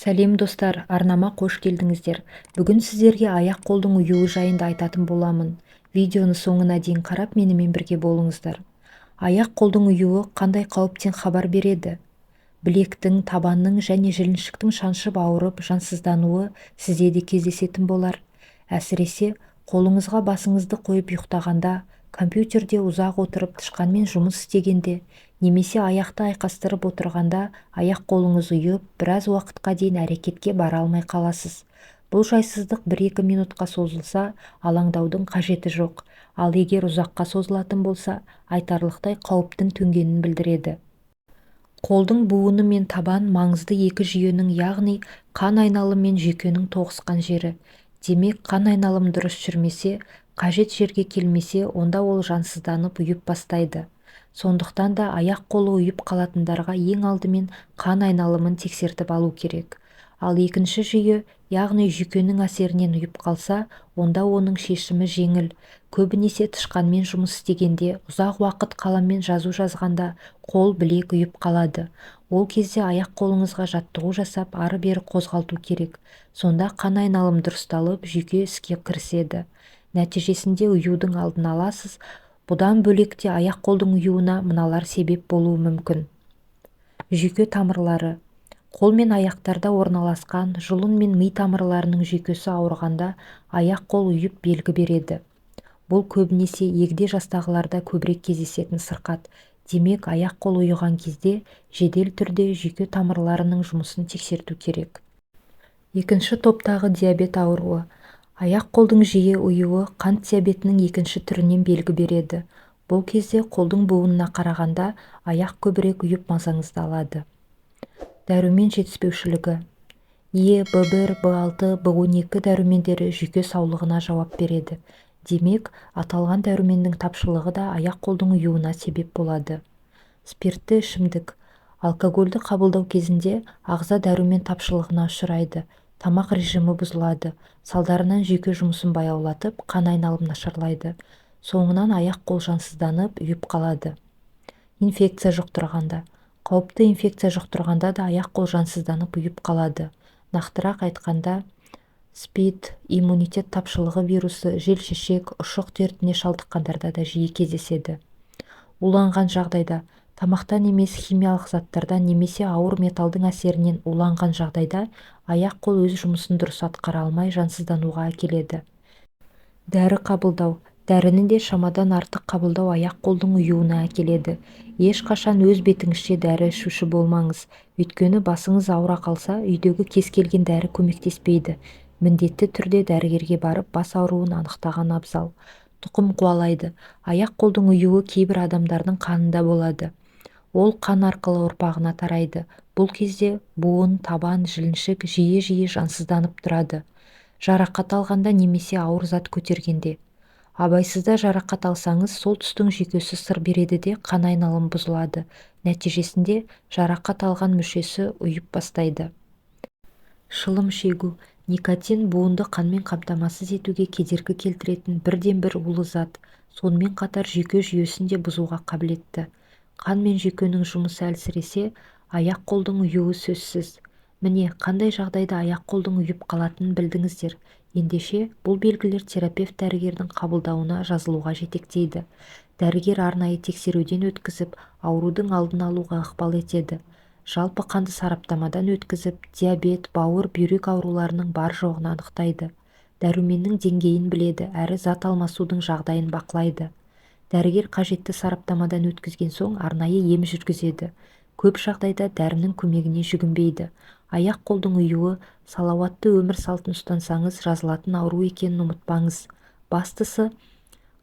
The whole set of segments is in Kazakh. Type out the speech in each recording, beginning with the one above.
Сәлем достар, арнама қош келдіңіздер. Бүгін сіздерге аяқ-қолдың ұюы жайында айтатын боламын. Видеоны соңына дейін қарап, менімен бірге болыңыздар. Аяқ-қолдың ұюы қандай қауіптен хабар береді? Білектің, табанның және жіліншіктің шаншып ауырып, жансыздануы сізде де кездесетін болар. Әсіресе қолыңызға басыңызды қойып ұйықтағанда, компьютерде ұзақ отырып тышқанмен жұмыс істегенде, немесе аяқты айқастырып отырғанда аяқ-қолыңыз ұйып, біраз уақытқа дейін әрекетке бара алмай қаласыз. Бұл жайсыздық 1-2 минутқа созылса, алаңдаудың қажеті жоқ. Ал егер ұзаққа созылатын болса, айтарлықтай қауіптің төнгенін білдіреді. Қолдың буыны мен табан маңызды екі жүйенің, яғни қан айналымы мен жүйкенің тоғысқан жері. Демек, қан айналымы дұрыс жүрмесе, қажет жерге келмесе, онда ол жансызданып ұйып бастайды. Сондықтан да аяқ-қолы ұйып қалатындарға ең алдымен қан айналымын тексертіп алу керек. Ал екінші жүйе, яғни жүйкенің әсерінен ұйып қалса, онда оның шешімі жеңіл. Көбінесе тышқанмен жұмыс істегенде, ұзақ уақыт қаламмен жазу жазғанда қол, білек ұйып қалады. Ол кезде аяқ-қолыңызға жаттығу жасап, ары-бері қозғалту керек. Сонда қан айналымы дұрысталып, жүйке іске кіріседі. Нәтижесінде ұюдың алдын аласыз. Бұдан бөлек те аяқ-қолдың ұюына мыналар себеп болуы мүмкін. Жүйке тамырлары. Қол мен аяқтарда орналасқан жұлын мен ми тамырларының жүйкесі ауырғанда аяқ-қол ұйып белгі береді. Бұл көбінесе егде жастағыларда көбірек кездесетін сырқат. Демек, аяқ-қол ұйыған кезде жедел түрде жүйке тамырларының жұмысын тексерту керек. Екінші топтағы диабет ауруы. Аяқ-қолдың жиі ұйуы қант диабетінің екінші түрінен белгі береді. Бұл кезде қолдың буынына қарағанда аяқ көбірек ұйып мазаңызды алады. Дәрумен жетіспеушілігі. Е, В1, В6, В12 дәрумендері жүйке саулығына жауап береді. Демек, аталған дәруменнің тапшылығы да аяқ-қолдың ұюына себеп болады. Спиртті ішімдік. Алкогольді қабылдау кезінде ағза дәрумен тапшылығына ұшырайды. Тамақ режимі бұзылады. Салдарынан жүйке жұмысын баяулатып, қан айналымы нашарлайды. Соңынан аяқ-қол жансызданып, ұйып қалады. Инфекция жұқтырғанда. Қауіпті инфекция жұқтырғанда да аяқ-қол жансызданып ұйып қалады. Нақтырақ айтқанда, СПИД, иммунитет тапшылығы вирусы, желшешек, ұшық дертіне шалдыққандарда да жиі кездеседі. Уланған жағдайда, тамақтан емес химиялық заттардан немесе ауыр металдың әсерінен уланған жағдайда аяқ-қол өз жұмысын дұрыс атқара алмай жансыздануға әкеледі. Дәрі қабылдау. Дәріні де шамадан артық қабылдау аяқ-қолдың ұюына әкеледі. Ешқашан өз бетіңізше дәрі ішуші болмаңыз. Өйткені басыңыз ауыра қалса, үйдегі кез келген дәрі көмектеспейді. Міндетті түрде дәрігерге барып, бас ауруын анықтаған абзал. Тұқым қуалайды. Аяқ-қолдың ұюы кейбір адамдардың қанында болады. Ол қан арқылы ұрпағына тарайды. Бұл кезде буын, табан, жіліншік жиі-жиі жансызданып тұрады. Жарақат алғанда немесе ауыр зат көтергенде. Абайсызда жарақат алсаңыз, сол тұстың жүйкесі сыр береді де қан айналымы бұзылады. Нәтижесінде жарақат алған мүшесі ұйып бастайды. Шылым шегу. Никотин буынды қанмен қамтамасыз етуге кедергі келтіретін бірден-бір улы зат. Сонымен қатар жүйке жүйесін де бұзуға қабілетті. Қан мен жүйкенің жұмысы әлсіресе, аяқ-қолдың ұюы сөзсіз. Міне, қандай жағдайда аяқ-қолдың ұйып қалатынын білдіңіздер. Ендеше, бұл белгілер терапевт дәрігердің қабылдауына жазылуға жетектейді. Дәрігер арнайы тексеруден өткізіп, аурудың алдын алуға ықпал етеді. Жалпы қанды сараптамадан өткізіп, диабет, бауыр, бүйрек ауруларының бар жоғын анықтайды. Дәруменнің деңгейін біледі, әрі зат алмасудың жағдайын бақылайды. Дәрігер қажетті сараптамадан өткізген соң арнайы ем жүргізеді. Көп жағдайда дәрінің көмегіне жүгінбейді. Аяқ-қолдың ұюы, салауатты өмір салтын ұстансаңыз жазылатын ауру екенін ұмытпаңыз. Бастысы,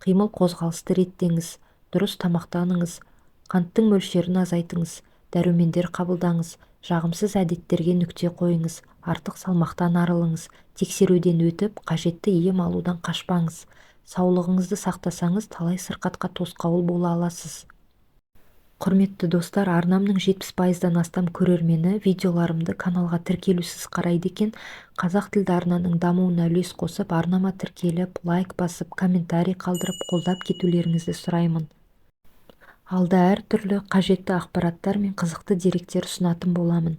қимыл қозғалысты реттеңіз, дұрыс тамақтаныңыз, қанттың мөлшерін азайтыңыз, дәрумендер қабылдаңыз, жағымсыз әдеттерге нүкте қойыңыз, артық салмақтан арылыңыз, тексеруден өтіп, қажетті ем алудан қашпаңыз. Саулығыңызды сақтасаңыз, талай сырқатқа тосқауыл бола аласыз. Құрметті достар, арнамның 70%-дан астам көрермені видеоларымды каналға тіркелусіз қарайды екен. Қазақ тілді арнаның дамуына үлес қосып, арнама тіркеліп, лайк басып, комментарий қалдырып, қолдап кетулеріңізді сұраймын. Алда әртүрлі қажетті ақпараттар мен қызықты деректер ұсынатын боламын.